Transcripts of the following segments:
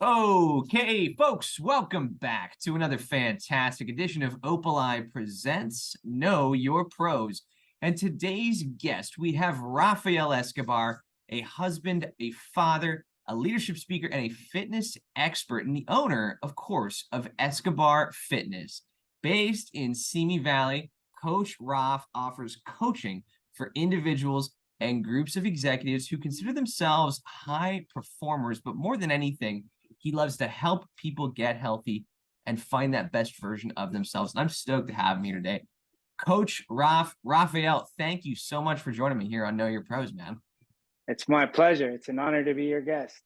Okay, folks, welcome back to another fantastic edition of Opali Presents Know Your Pros. And today's guest, we have Rafael Escobar, a husband, a father, a leadership speaker, and a fitness expert, and the owner, of course, of Escobar Fitness. Based in Simi Valley, Coach Raf offers coaching for individuals and groups of executives who consider themselves high performers, but more than anything, he loves to help people get healthy and find that best version of themselves. And I'm stoked to have him here today. Coach Rafael, thank you so much for joining me here on Know Your Pros, man. It's my pleasure. It's an honor to be your guest.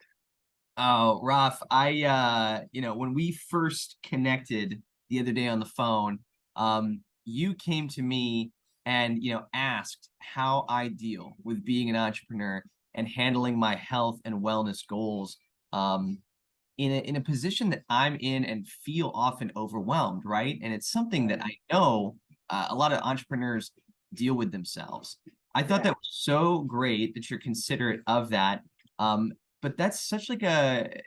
Oh, Raf, when we first connected the other day on the phone, you came to me and, asked how I deal with being an entrepreneur and handling my health and wellness goals. In a position that I'm in and feel often overwhelmed, right? And it's something that I know a lot of entrepreneurs deal with themselves. I thought that was so great that you're considerate of that. But that's such like an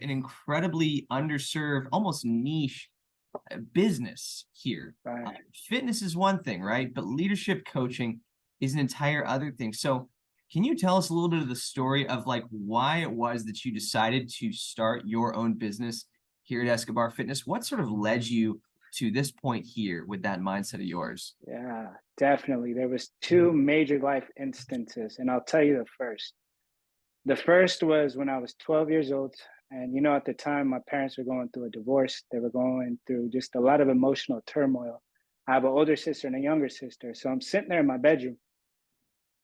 incredibly underserved, almost niche business here. Right. Fitness is one thing, right? But leadership coaching is an entire other thing. So can you tell us a little bit of the story of like why it was that you decided to start your own business here at Escobar Fitness? What sort of led you to this point here with that mindset of yours? Yeah, definitely. There was two major life instances, and I'll tell you the first. The first was when I was 12 years old. And, at the time, my parents were going through a divorce. They were going through just a lot of emotional turmoil. I have an older sister and a younger sister. So I'm sitting there in my bedroom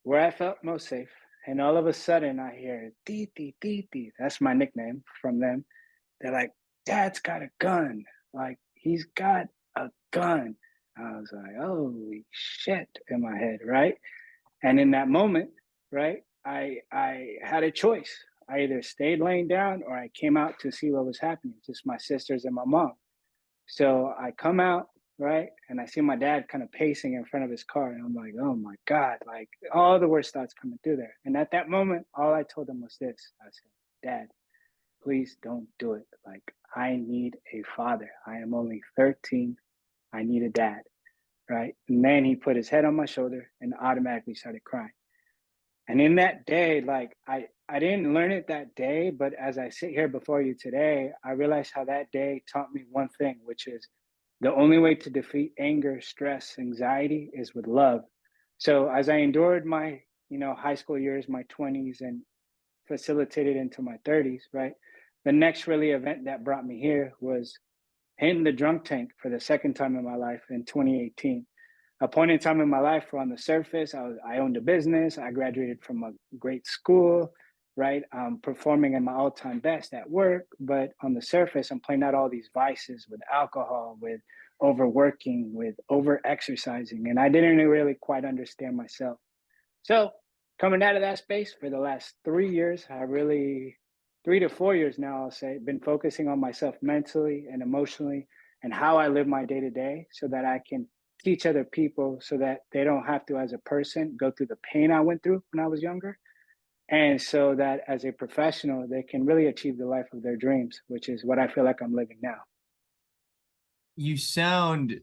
where I felt most safe. And all of a sudden I hear Titi, Titi. That's my nickname from them. They're like, Dad's got a gun. Like, he's got a gun. I was like, holy shit in my head, right? And in that moment, right, I had a choice. I either stayed laying down or I came out to see what was happening, just my sisters and my mom. So I come out, right? And I see my dad kind of pacing in front of his car. And I'm like, oh my God, like all the worst thoughts coming through there. And at that moment, all I told him was this. I said, Dad, please don't do it. Like, I need a father. I am only 13. I need a dad, right? And then he put his head on my shoulder and automatically started crying. And in that day, like I didn't learn it that day, but as I sit here before you today, I realized how that day taught me one thing, which is the only way to defeat anger, stress, anxiety is with love. So as I endured my, high school years, my 20s, and facilitated into my 30s, right? The next really event that brought me here was hitting the drunk tank for the second time in my life in 2018. A point in time in my life where on the surface, I owned a business. I graduated from a great school, right? I'm performing at my all-time best at work, but on the surface, I'm playing out all these vices with alcohol, with overworking, with over-exercising, and I didn't really quite understand myself. So coming out of that space for the last 3 years, 3 to 4 years now, I'll say, been focusing on myself mentally and emotionally and how I live my day-to-day so that I can teach other people so that they don't have to, as a person, go through the pain I went through when I was younger. And so that as a professional, they can really achieve the life of their dreams, which is what I feel like I'm living now. You sound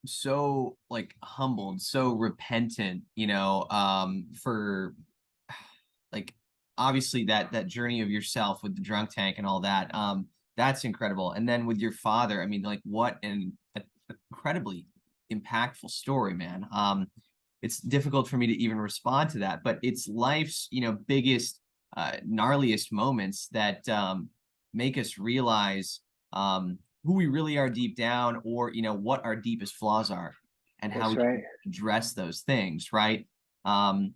so like humbled, so repentant, for like obviously that journey of yourself with the drunk tank and all that. That's incredible. And then with your father, I mean, like what an incredibly impactful story, man. It's difficult for me to even respond to that, but it's life's, biggest, gnarliest moments that make us realize who we really are deep down, or what our deepest flaws are and how That's we right. can address those things, right? And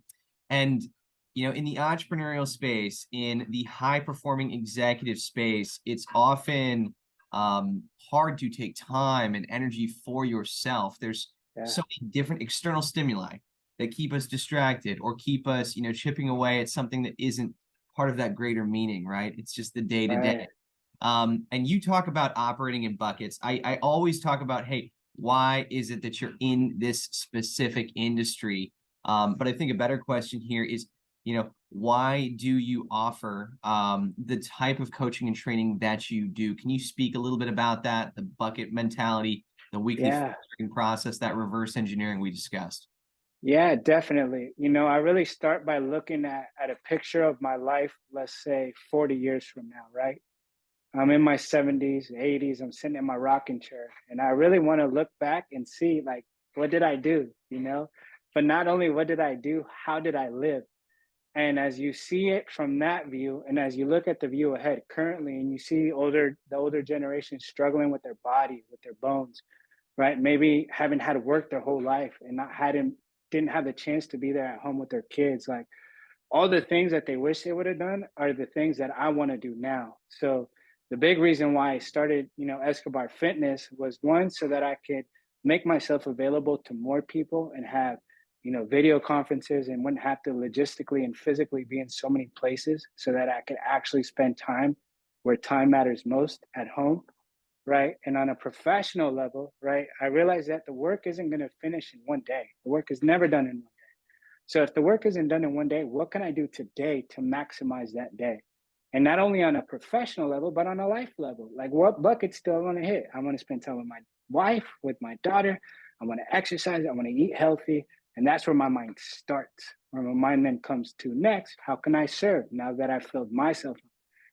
in the entrepreneurial space, in the high performing executive space, it's often hard to take time and energy for yourself. There's Yeah. so many different external stimuli that keep us distracted or keep us, chipping away at something that isn't part of that greater meaning, right? It's just the day to day. Right. And you talk about operating in buckets. I always talk about, hey, why is it that you're in this specific industry? But I think a better question here is, why do you offer the type of coaching and training that you do? Can you speak a little bit about that, the bucket mentality, the weekly Yeah. filtering process, that reverse engineering we discussed? Yeah, definitely. I really start by looking at a picture of my life, let's say 40 years from now, right? I'm in my 70s, 80s, I'm sitting in my rocking chair, and I really want to look back and see, like, what did I do, But not only what did I do, how did I live? And as you see it from that view, and as you look at the view ahead currently, and you see the older generation struggling with their body, with their bones, right? Maybe haven't had to work their whole life and didn't have the chance to be there at home with their kids. Like, all the things that they wish they would have done are the things that I want to do now. So the big reason why I started, Escobar Fitness was, one, so that I could make myself available to more people and have, video conferences, and wouldn't have to logistically and physically be in so many places, so that I could actually spend time where time matters most, at home, right? And on a professional level, right, I realized that the work isn't going to finish in one day. The work is never done in one day. So if the work isn't done in one day, what can I do today to maximize that day? And not only on a professional level, but on a life level. Like, what buckets do I want to hit? I want to spend time with my wife, with my daughter. I want to exercise. I want to eat healthy. And that's where my mind starts. Where my mind then comes to next, how can I serve now that I've filled myself up?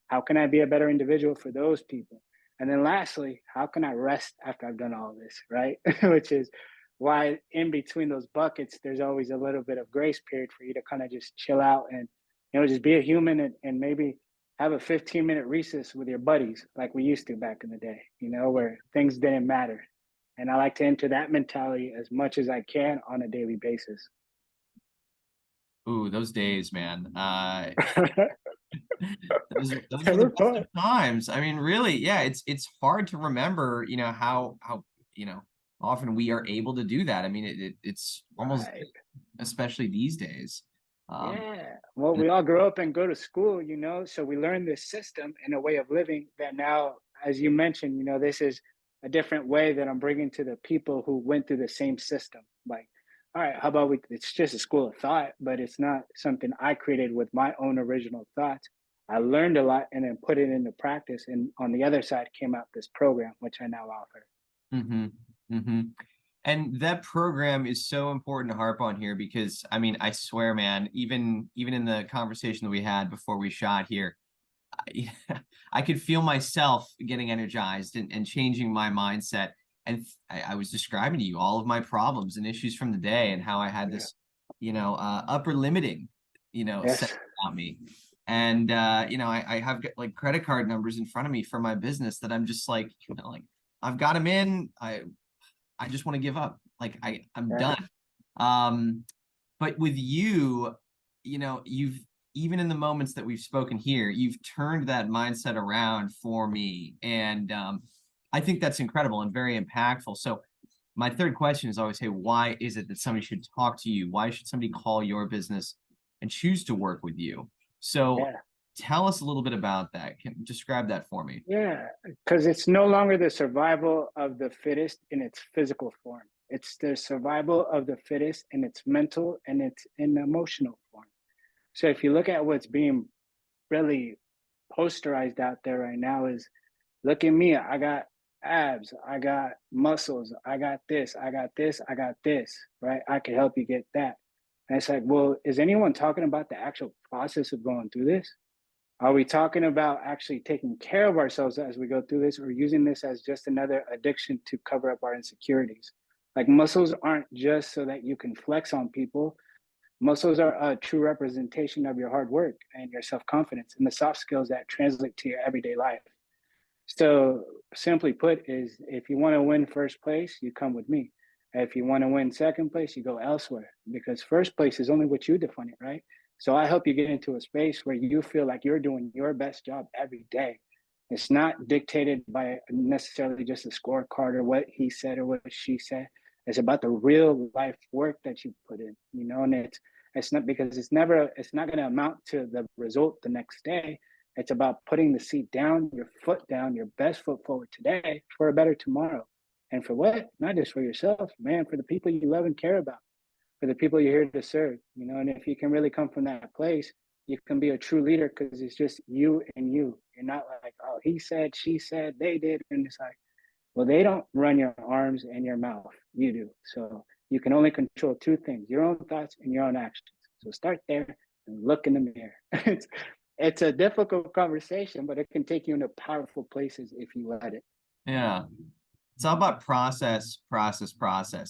How can I be a better individual for those people? And then lastly, how can I rest after I've done all this, right? Which is why in between those buckets, there's always a little bit of grace period for you to kind of just chill out and, just be a human, and maybe have a 15-minute recess with your buddies like we used to back in the day, where things didn't matter. And I like to enter that mentality as much as I can on a daily basis. Ooh, those days, man. Those They were the were best fun. of times. I mean, really, yeah, it's hard to remember, how often we are able to do that. I mean, it's almost, Right. especially these days. Um, Yeah. Well, we all grow up and go to school, so we learn this system and a way of living that now, as you mentioned, this is a different way that I'm bringing to the people who went through the same system. Like, all right, how about it's just a school of thought, but it's not something I created with my own original thoughts. I learned a lot and then put it into practice. And on the other side came out this program, which I now offer. hmm hmm And that program is so important to harp on here because, I mean, I swear, man, even in the conversation that we had before we shot here, I, I could feel myself getting energized and changing my mindset. And I was describing to you all of my problems and issues from the day and how I had Yeah. this, upper limiting, set Yes. about me. And, I have like credit card numbers in front of me for my business that I'm just like, I've got them in. I just want to give up. Like I'm Yeah. done. But with you, you've, even in the moments that we've spoken here, you've turned that mindset around for me. And I think that's incredible and very impactful. So my third question is always, hey, why is it that somebody should talk to you? Why should somebody call your business and choose to work with you? So Yeah. tell us a little bit about that. Describe that for me. Yeah, because it's no longer the survival of the fittest in its physical form. It's the survival of the fittest in its mental and its in emotional form. So if you look at what's being really posterized out there right now, is, look at me, I got abs, I got muscles, I got this, I got this, I got this, right? I can help you get that. And it's like, well, is anyone talking about the actual process of going through this? Are we talking about actually taking care of ourselves as we go through this, or using this as just another addiction to cover up our insecurities? Like, muscles aren't just so that you can flex on people. Muscles are a true representation of your hard work and your self-confidence and the soft skills that translate to your everyday life. So simply put, is if you want to win first place, you come with me. If you want to win second place, you go elsewhere, because first place is only what you define it, right? So I help you get into a space where you feel like you're doing your best job every day. It's not dictated by necessarily just a scorecard or what he said or what she said. It's about the real life work that you put in, and it's not, because it's not going to amount to the result the next day. It's about putting the seat down, your foot down, your best foot forward today for a better tomorrow. And for what? Not just for yourself, man, for the people you love and care about. for the people you're here to serve, and if you can really come from that place, you can be a true leader because it's just you and you. You're not like, oh, he said, she said, they did. And it's like, well, they don't run your arms and your mouth. You do. So you can only control two things, your own thoughts and your own actions. So start there and look in the mirror. It's a difficult conversation, but it can take you into powerful places if you let it. Yeah. It's all about process,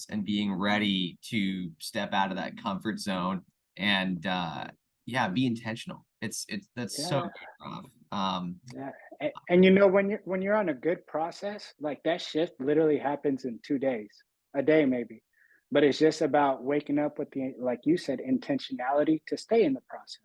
and being ready to step out of that comfort zone and yeah, be intentional. That's so Yeah. rough. Yeah. And when you're on a good process, like that shift literally happens in 2 days, a day maybe. But it's just about waking up with the, like you said, intentionality to stay in the process.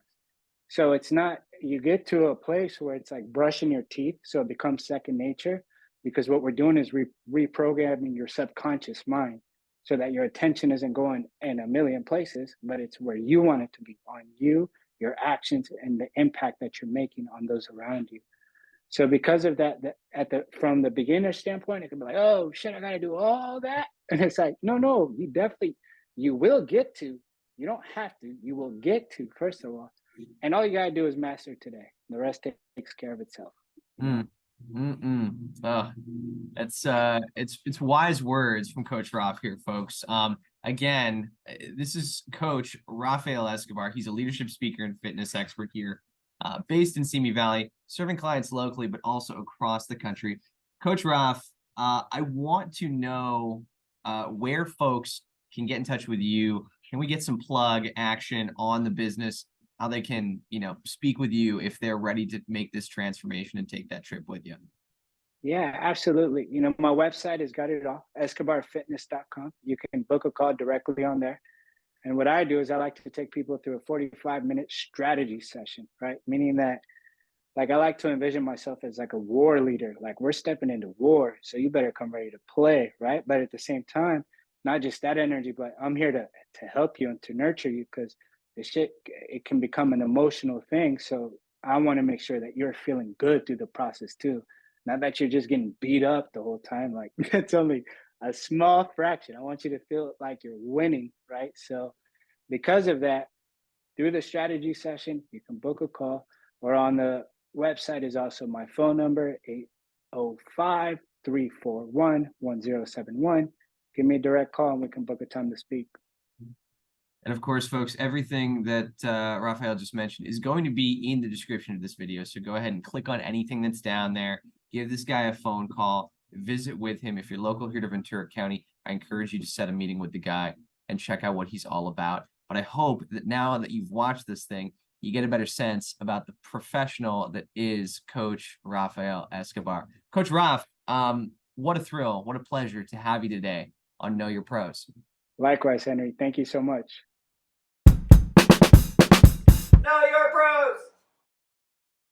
So it's not, you get to a place where it's like brushing your teeth. So it becomes second nature because what we're doing is reprogramming your subconscious mind so that your attention isn't going in a million places, but it's where you want it to be, on you, your actions, and the impact that you're making on those around you. So because of that, from the beginner standpoint, it can be like, oh shit, I gotta do all that. And it's like, no, you will get to, you don't have to, you will get to, first of all. And all you gotta do is master today. The rest takes care of itself. Mm. Oh, it's wise words from Coach Raf here, folks. Again, this is Coach Rafael Escobar. He's a leadership speaker and fitness expert here, based in Simi Valley, serving clients locally, but also across the country. Coach Raf, I want to know where folks can get in touch with you. Can we get some plug action on the business? How they can, speak with you if they're ready to make this transformation and take that trip with you. Yeah, absolutely. My website has got it all, escobarfitness.com. You can book a call directly on there. And what I do is I like to take people through a 45-minute strategy session, right? Meaning that, like, I like to envision myself as like a war leader. Like, we're stepping into war, so you better come ready to play, right? But at the same time, not just that energy, but I'm here to help you and to nurture you, because the shit, it can become an emotional thing. So I want to make sure that you're feeling good through the process too. Not that you're just getting beat up the whole time. Like, it's only a small fraction. I want you to feel like you're winning, right? So because of that, through the strategy session, you can book a call, or on the website is also my phone number, 805-341-1071. Give me a direct call and we can book a time to speak. And of course, folks, everything that Rafael just mentioned is going to be in the description of this video. So go ahead and click on anything that's down there. Give this guy a phone call. Visit with him. If you're local here to Ventura County, I encourage you to set a meeting with the guy and check out what he's all about. But I hope that now that you've watched this thing, you get a better sense about the professional that is Coach Rafael Escobar. Coach Raf, what a thrill, what a pleasure to have you today on Know Your Pros. Likewise, Henry. Thank you so much. Know Your Pros.